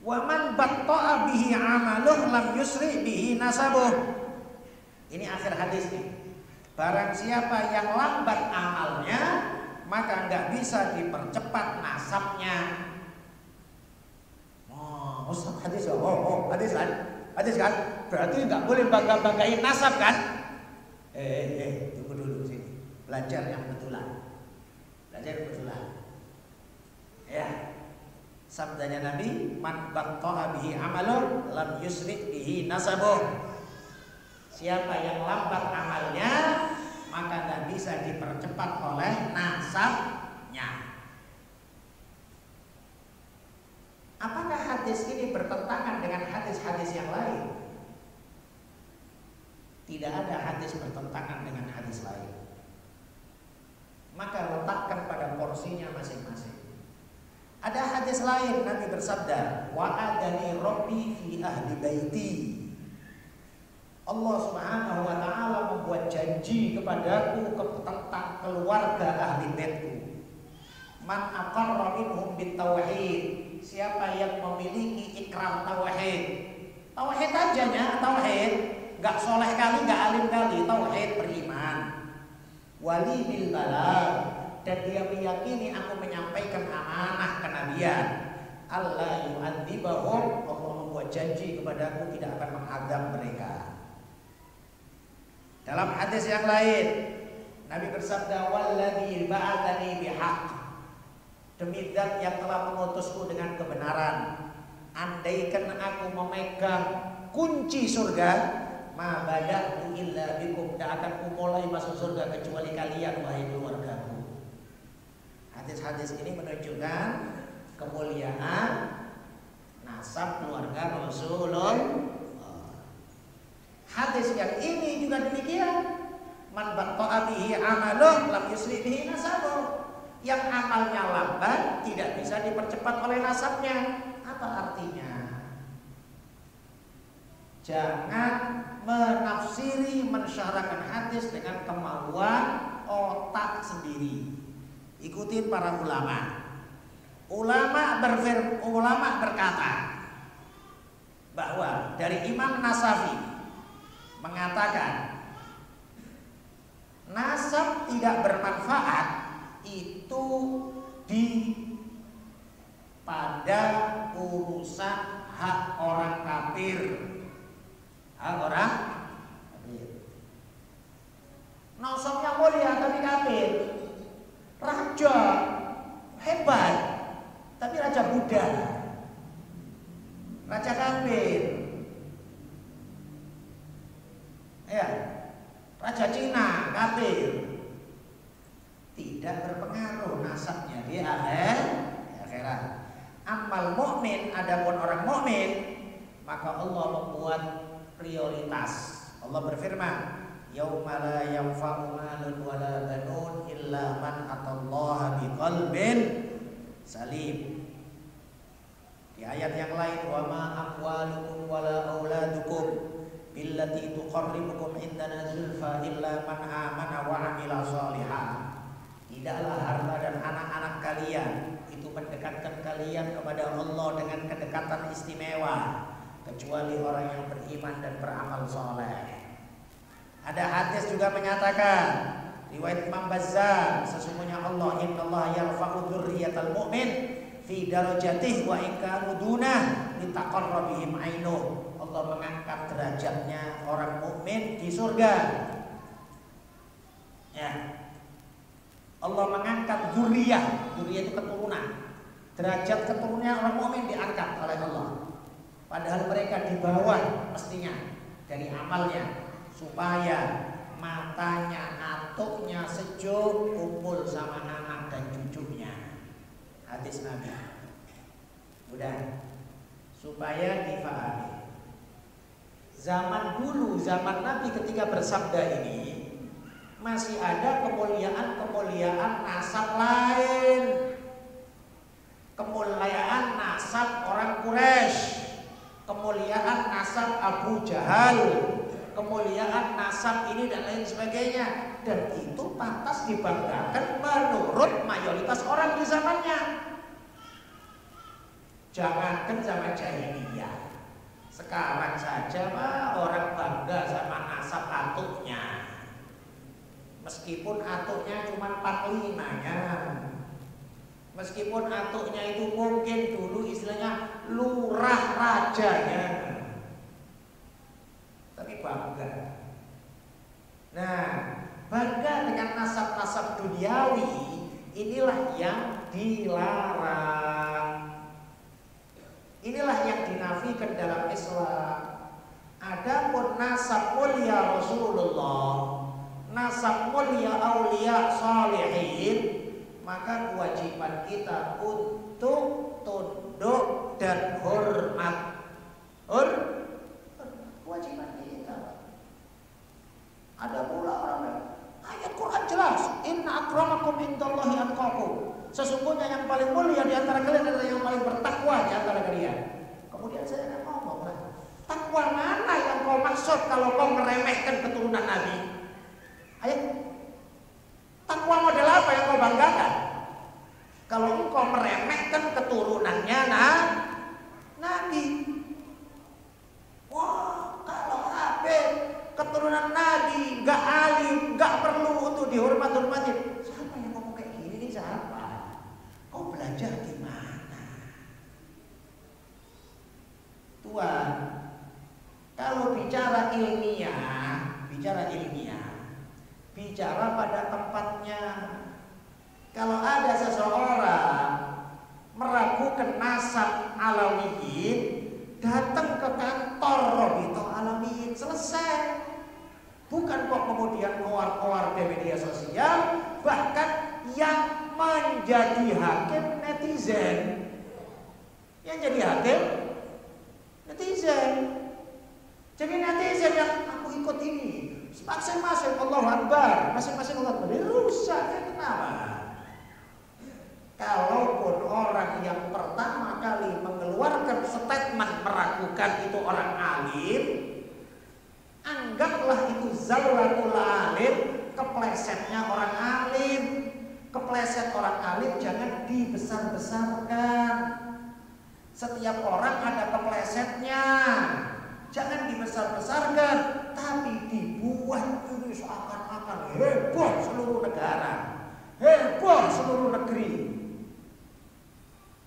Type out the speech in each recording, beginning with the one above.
Wa man batta'a bihi 'amaluh lam yusri bihi nasabuh. Ini akhir hadis nih. Barang siapa yang lambat amalnya, maka nggak bisa dipercepat nasabnya. Oh, Ustaz hadis hadis kan? Berarti nggak boleh bangga-banggain nasab kan? Tunggu dulu sini. Belajar yang betulan. Belajar betulan. Ya. Sabdanya Nabi, man batta'a bihi amaluh lam yusri bihi nasabuh. Siapa yang lambat amalnya, maka nggak bisa dipercepat oleh nasabnya. Apakah hadis ini bertentangan dengan hadis-hadis yang lain? Tidak ada hadis bertentangan dengan hadis lain. Maka letakkan pada porsinya masing-masing. Ada hadis lain Nabi bersabda, wa'adani Rabbi fi ahli baiti. Allah Subhanahu wa taala membuat janji kepadaku tentang keluarga ahli baitku. Man aqarra minhum bitauhid. Siapa yang memiliki ikrar tauhid. Tauhid ajanya, tauhid, enggak soleh kali, enggak alim kali, tauhid beriman. Wali bil balagh. Dan dia meyakini aku menyampaikan amanah kenabian. Allah yu'adzibahum, Allah membuat janji kepadaku tidak akan mengadab mereka. Dalam hadis yang lain Nabi bersabda, walladzi ba'atsani bihaq, demi zat yang telah mengutusku dengan kebenaran, andaikan aku memegang kunci surga, ma bada'tu illa bikum, tidak akan kumulai masuk surga kecuali kalian wahai keluargaku. Hadis-hadis ini menunjukkan kemuliaan nasab keluarga Rasulullah. Hadis yang ini juga demikian. Man batta'a bihi amaluh lam yusri bihi nasabuh. Yang amalnya lambat tidak bisa dipercepat oleh nasabnya. Apa artinya? Jangan menafsiri, mensyarahkan hadis dengan kemauan otak sendiri. Ikutin para ulama. Ulama berkata bahwa dari Imam Nasafi mengatakan nasab tidak bermanfaat itu pada urusan hak orang kafir. Hak orang kafir. Nasabnya mulia tapi kafir. Raja hebat tapi raja Buddha, raja kafir, ya, raja Cina kafir, tidak berpengaruh nasabnya di akhirat. Amal mukmin, adapun orang mukmin, maka Allah membuat prioritas. Allah berfirman, yauma la yanfa'u malun wala banun illa man atallaha biqalbin salim. Di ayat yang lain, wa ma amwalukum wala auladukum billati tuqarribukum indana zulfa illa man amana wa amila shalihan. Tidaklah harta dan anak-anak kalian itu mendekatkan kalian kepada Allah dengan kedekatan istimewa kecuali orang yang beriman dan beramal saleh. Ada hadis juga menyatakan, riwayat Imam Bazzar, sesungguhnya Allah, innallaha yarfa'u dzurriyyatal mu'min fi darajatihi wa in kanu dunah litaqarra bihim 'ainuh. Allah mengangkat derajatnya orang mukmin di surga. Ya. Allah mengangkat dzurriyyah, dzurriyyah itu keturunan. Derajat keturunannya orang mukmin diangkat oleh Allah. Padahal mereka di bawah mestinya dari amalnya. Supaya matanya, atuknya sejuk, kumpul sama anak dan cucunya. Hadis Nabi. Udah, supaya difahami. Zaman dulu, zaman Nabi ketika bersabda ini, masih ada kemuliaan-kemuliaan nasab lain. Kemuliaan nasab orang Quraisy, kemuliaan nasab Abu Jahal, kemuliaan nasab ini dan lain sebagainya, dan itu pantas dibanggakan menurut mayoritas orang di zamannya. Jangankan zaman jahiliyah, sekarang saja Pak, orang bangga sama nasab atuknya. Meskipun atuknya cuma 45-nya. Meskipun atuknya itu mungkin dulu istilahnya lurah rajanya. Tapi bangga. Nah, bangga dengan nasab-nasab duniawi, inilah yang dilarang. Inilah yang dinafikan dalam Islam. Adapun nasab mulia Rasulullah, nasab mulia aulia salihin, maka kewajiban kita untuk tunduk dan hormat. Kewajiban kita. Ada pula orang yang ayat Quran jelas, inna akramakum indallahi atqakum. Sesungguhnya yang paling mulia di antara kalian adalah yang paling bertakwa di antara kalian. Kemudian saya akan ngomong, takwa mana yang kau maksud kalau kau meremehkan keturunan Nabi? Ayo, takwa model apa yang kau banggakan? Kalau engkau meremehkan keturunannya Nabi. Wah, kalau Habib keturunan Nabi nggak alim, nggak perlu untuk dihormat-hormatin. Siapa yang ngomong kayak gini nih, siapa? Kau belajar di mana? Tuan, kalau bicara ilmiah, bicara pada tempatnya. Kalau ada seseorang meragukan nasab Alawiyin, datang ke kantor Robito Alawiyin, selesai. Bukan kok kemudian keluar-keluar di media sosial, bahkan yang menjadi hakim netizen. Yang jadi hakim netizen. Jadi netizen yang aku ikut ini, masing-masing Allahu Akbar, masing-masing Allah Akbar. Rusak, kenapa? Kalaupun orang yang pertama kali mengeluarkan statement meragukan itu orang alim, anggaplah itu zallatul alim, keplesetnya orang alim. Kepleset orang alim jangan dibesar-besarkan. Setiap orang ada keplesetnya, jangan dibesar-besarkan, tapi dibuat ini seakan-akan heboh seluruh negara, heboh seluruh negeri.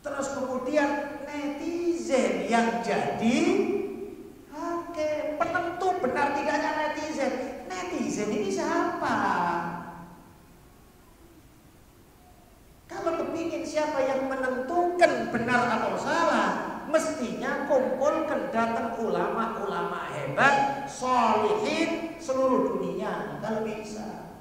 Terus kemudian netizen yang jadi penentu benar tidaknya netizen. Netizen ini siapa? Kalau kepingin siapa yang menentukan benar atau salah, mestinya kumpulkan datang ulama-ulama hebat, sholihin seluruh dunia kalau bisa.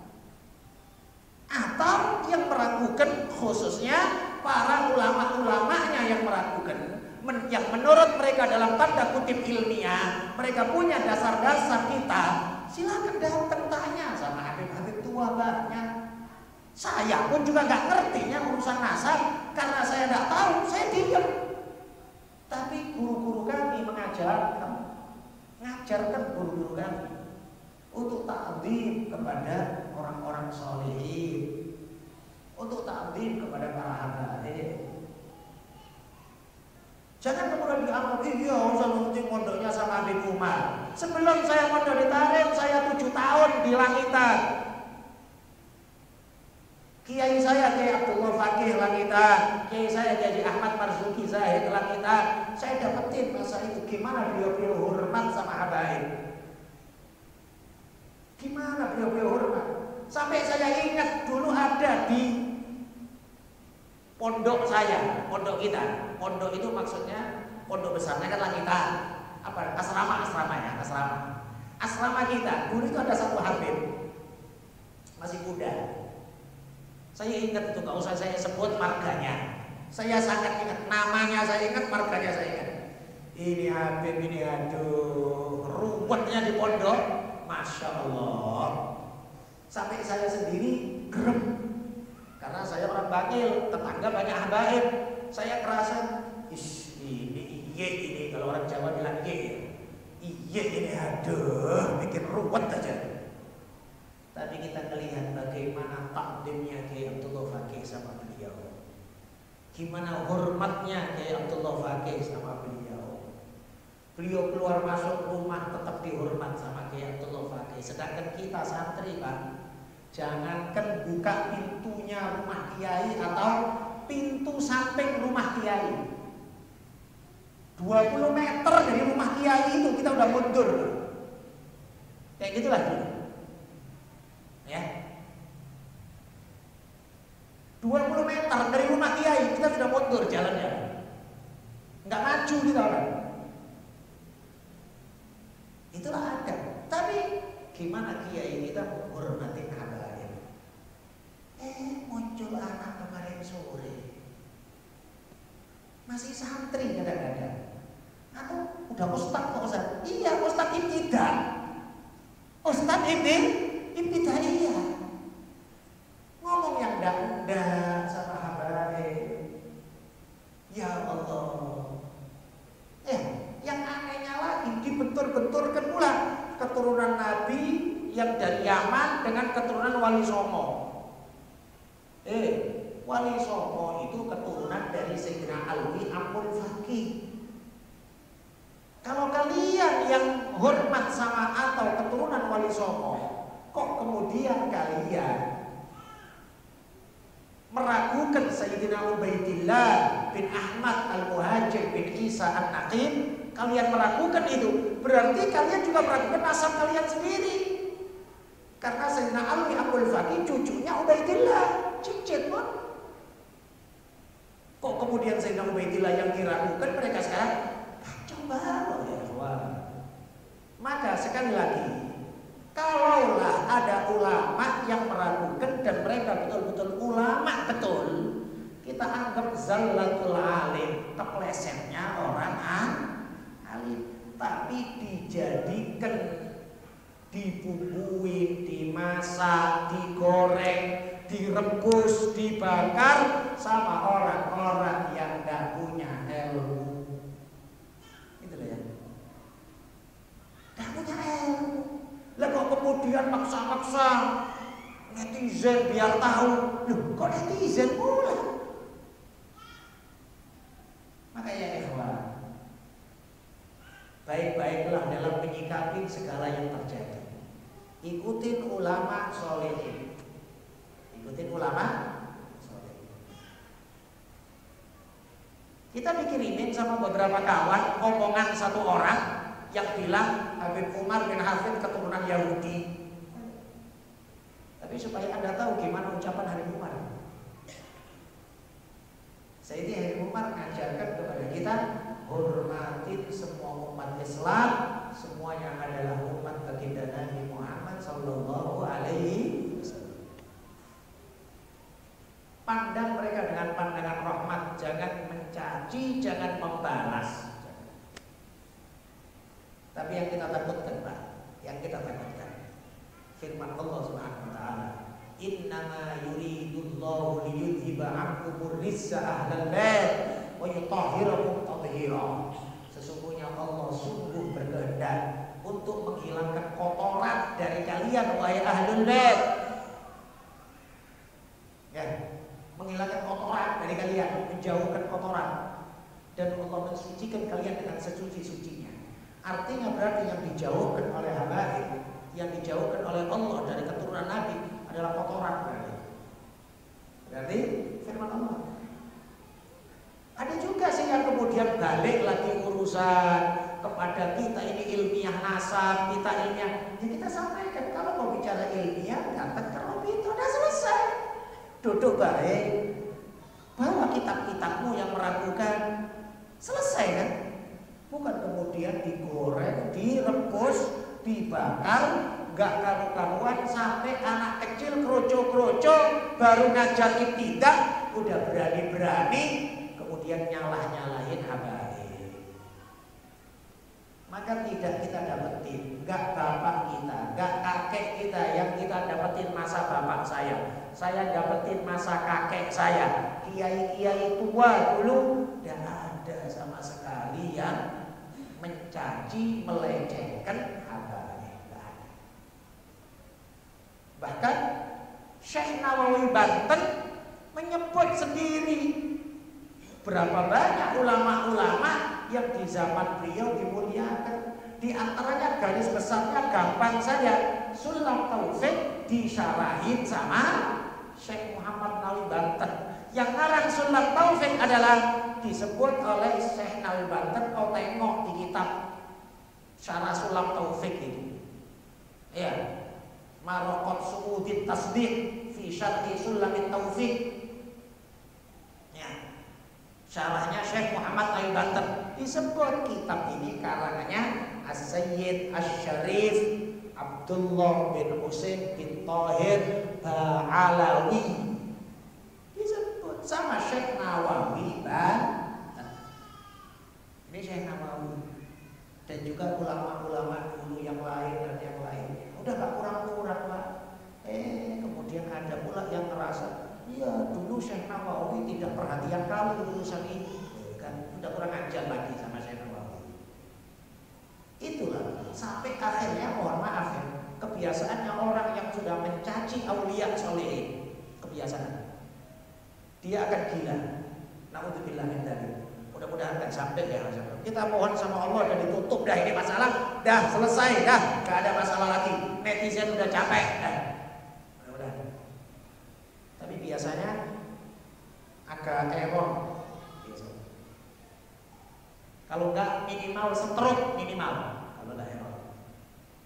Atau yang meragukan khususnya para ulama-ulamanya yang meragukan, yang menurut mereka dalam tanda kutip ilmiah, mereka punya dasar-dasar kita, silakan datang tanya sama Habib-Habib tua banyak. Saya pun juga nggak ngertinya urusan nasab, karena saya nggak tahu, saya diam. Tapi guru-guru kami mengajarkan guru-guru kami untuk ta'zim kepada orang-orang sholihin, untuk ta'zim kepada para habaib. Jangan kemudian dianggap, iya usah penting mondoknya sama Habib Umar. Sebelum saya mondok di Tarim, saya 7 tahun di Langitan. Kiai saya Kiai Abdullah Fakih Langitan, Kiai saya Kiai Ahmad Marzuki Zahid Langitan. Saya dapetin masa itu gimana beliau hormat sama habaib. Gimana beliau hormat. Sampai saya ingat dulu ada di pondok saya, pondok kita. Pondok itu maksudnya pondok besarnya kan Langitan. Apa? Asrama ya, asrama. Asrama kita dulu itu ada satu habib masih muda. Saya ingat itu, nggak usah saya sebut marganya. Saya sangat ingat namanya, saya ingat marganya, saya ingat. Ini Habib ini, aduh, ruwetnya di pondok, masya Allah. Sampai saya sendiri gerem, karena saya orang Bangil, tetangga banyak habaib. Saya kerasa, ini iye ini, kalau orang Jawa bilang iye ini, aduh, bikin ruwet aja. Tapi kita melihat bagaimana takdimnya Kiai Abdullah Fakih sama beliau. Gimana hormatnya Kiai Abdullah Fakih sama beliau. Beliau keluar masuk rumah tetap dihormat sama Kiai Abdullah Fakih. Sedangkan kita santri Pak, jangankan buka pintunya rumah kiai atau pintu samping rumah kiai, 20 meter dari rumah kiai itu kita udah mundur. Kayak gitulah dulu. Ya. 20 meter dari rumah kiai kita sudah mundur jalannya. Enggak maju kita kan. Itulah adab. Tapi gimana kiai kita menghormati habaib? Muncul anak kemarin sore. Masih santri kadang-kadang. Atau udah ustaz kok ustaz? Iya, ustaz ibtidah. Ustaz ibtidah iya. Ngomong yang ndak sama habaib. Ya Allah. Yang anehnya lagi dibentur-benturkan pula keturunan Nabi yang dari Yaman dengan keturunan Wali Songo. Wali Songo itu keturunan dari Sayyidina Alwi Abdul Fakih. Kalau kalian yang hormat sama atau keturunan Wali Songo, kok kemudian kalian meragukan Sayyidina Ubaidillah bin Ahmad Al-Muhajir bin Isa An-Naqib, kalian meragukan itu, berarti kalian juga meragukan nasab kalian sendiri. Karena Sayyidina Alwi Abdul Fakih cucunya Ubaidillah, cicit pun. Kok kemudian Sayyidina Ubaidillah yang diragukan, mereka sekarang coba ya Allah. Maka sekali lagi, kalaulah ada ulama yang meragukan dan mereka betul-betul ulama betul, kita anggap zallatul alim, keplesetnya orang alim. Tapi dijadikan, dibumbuin, dimasak, digoreng, direbus, dibakar sama orang-orang yang gak punya ilmu. Itu loh ya. Gak punya ilmu. Lah kok kemudian maksa-maksa netizen biar tahu. Loh kok netizen pula? Maka ya ikhwan, baik-baiklah dalam menyikapi segala yang terjadi. Ikutin ulama solehin. Ikutin ulama solehin. Kita dikirimin sama beberapa kawan omongan satu orang yang bilang Habib Umar bin Hafid keturunan Yahudi. Tapi supaya Anda tahu gimana ucapan Habib Umar, Sayyidi Habib Umar mengajarkan kepada kita, hormatin semua umat Islam, semuanya adalah umat baginda Nabi Muhammad sallallahu alaihi wasallam. Pandang mereka dengan pandangan rahmat, jangan mencaci, jangan membalas. Tapi yang kita takutkan Pak, yang kita takutkan firman Allah Subhanahu wa taala, innama yuridullahu liyudhiba 'ankumur rijsa ahlal bait wa yutahhirakum tathira. Sesungguhnya Allah sungguh berkehendak untuk menghilangkan kotoran dari kalian wahai ahlul bait. Ya, menghilangkan kotoran dari kalian, menjauhkan kotoran, dan Allah mensucikan kalian dengan sesuci-sucinya. Artinya berarti yang dijauhkan oleh habaib, yang dijauhkan oleh Allah dari keturunan Nabi adalah kotoran berarti firman Allah. Ada juga sih yang kemudian balik lagi urusan kepada kita, ini ilmiah nasab, kita ilmiah. Ya kita sampaikan, kalau mau bicara ilmiah datang ke Robi itu udah selesai. Duduk baik, bawa kitab-kitabmu yang meragukan, selesai kan? Bukan kemudian digoreng, direbus, dibakar, gak karu-karuan sampai anak kecil kroco-kroco baru ngajakin tidak, udah berani-berani kemudian nyalah-nyalahin habaib. Maka tidak kita dapetin, gak bapak kita, gak kakek kita yang kita dapetin masa bapak saya dapetin masa kakek saya, kiai-kiai tua dulu, gak ada sama sekali yang mencaci, melecehkan habaib. Bahkan Syekh Nawawi Banten menyebut sendiri Berapa banyak ulama-ulama yang di zaman beliau dimuliakan. Di antaranya garis besarnya gampang saja. Sulam Taufik disyarahin sama Syekh Muhammad Nawawi Banten. Yang ngarang Sulam Taufik adalah disebut oleh Syekh Nawawi Banten. Kau tengok di kitab Syarah Sulam Taufik itu. Ya, Maraqat Su'udit Tasdiq fi Syarhi Sulamit Taufik. Ya, syarahnya Syekh Muhammad Nawawi Banten. Disebut kitab ini karangannya As-Sayyid Asy-Syarif Abdullah bin Husain bin Thahir Ba'alawi. Disebut sama Syekh Nawawi Banten. Ini Syekh Nawawi. Dan juga ulama-ulama dulu yang lain dan yang lainnya. Udah gak kurang-kurang lah. Kemudian ada pula yang merasa, iya dulu Syekh Nawawi tidak perhatian kali urusan ini. Kan udah kurang ajar lagi sama Syekh Nawawi. Itulah sampai akhirnya, mohon maaf ya, kebiasaannya orang yang sudah mencaci aulia solehin, kebiasaan dia akan gila. Naudzubillah min dzalik. Mudah-mudahan akan sampai ya. Kita mohon sama Allah dan ditutup dah ini masalah, dah selesai dah, gak ada masalah lagi. Netizen udah capek dah. Mudah-mudahan. Tapi biasanya agak error. Kalau enggak minimal stroke minimal, kalau enggak error.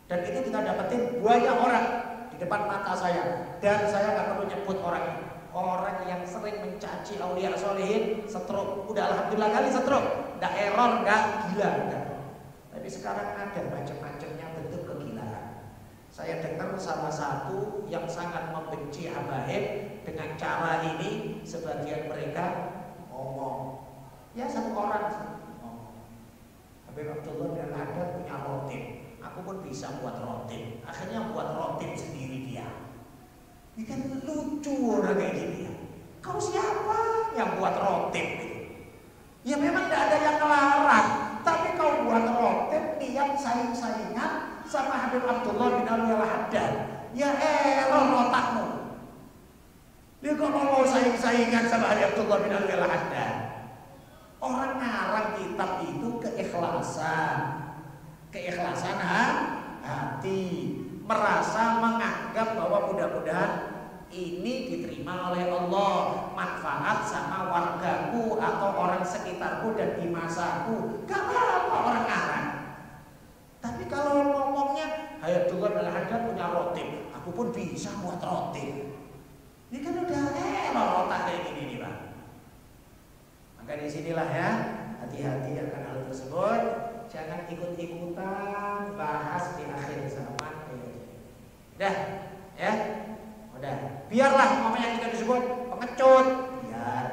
Dan itu kita dapetin banyak orang di depan mata saya, dan saya nggak perlu nyebut orangnya. Orang yang sering mencaci aulia solehin stroke, udah alhamdulillah kali stroke, enggak error, enggak gila, enggak. Tapi sekarang ada macam-macamnya bentuk kegilaan. Saya dengar salah satu yang sangat membenci habaib dengan cara ini, sebagian mereka ngomong, ya satu orang. Habib Abdullah bin Al-Haddad punya rotib. Aku pun bisa buat rotib. Akhirnya buat rotib sendiri dia. Ini kan lucu orang kayak gini ya. Kau siapa yang buat rotib itu? Ya memang tidak ada yang melarang. Tapi kau buat rotib niat saing-saingan sama Habib Abdullah bin Al-Haddad. Ya error otakmu. Dia kok mau saing-saingan sama Habib Abdullah bin Al-Haddad. Orang ngarang kitab itu keikhlasan hati, merasa menganggap bahwa mudah-mudahan ini diterima oleh Allah, manfaat sama wargaku atau orang sekitarku dan di masaku. Gak apa-apa orang ngarang. Tapi kalau ngomongnya Hayatullah bin Al-Haddad punya rotib, aku pun bisa buat rotib. Ini kan udah otak kayak gini nih Pak. Maka disinilah ya, hati-hati akan hal tersebut. Jangan ikut-ikutan bahas di akhir zaman. Udah, ya, udah. Biarlah namanya kita disebut pengecut. Biar.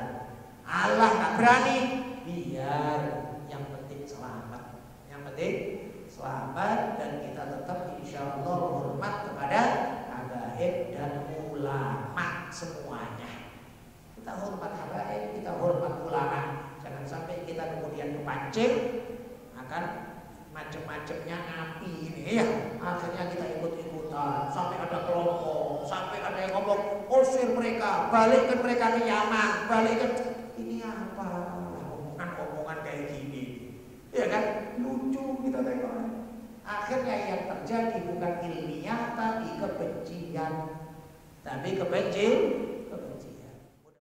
Allah nggak berani. Biar. Yang penting selamat. Yang penting selamat, dan kita tetap insya Allah hormat kepada habaib dan ulama semuanya. Kita hormat habaib, kita hormat ulama. Jangan sampai kita kemudian kepancing akan macam-macamnya api ini ya. Akhirnya kita ikut-ikutan sampai ada kelompok, sampai ada yang ngomong usir mereka, balikkan mereka ke Yaman, balikkan. Ini apa? Omongan kayak gini, ya kan? Lucu kita tengok. Akhirnya yang terjadi bukan ilmiah tapi kebencian. Tapi kebencian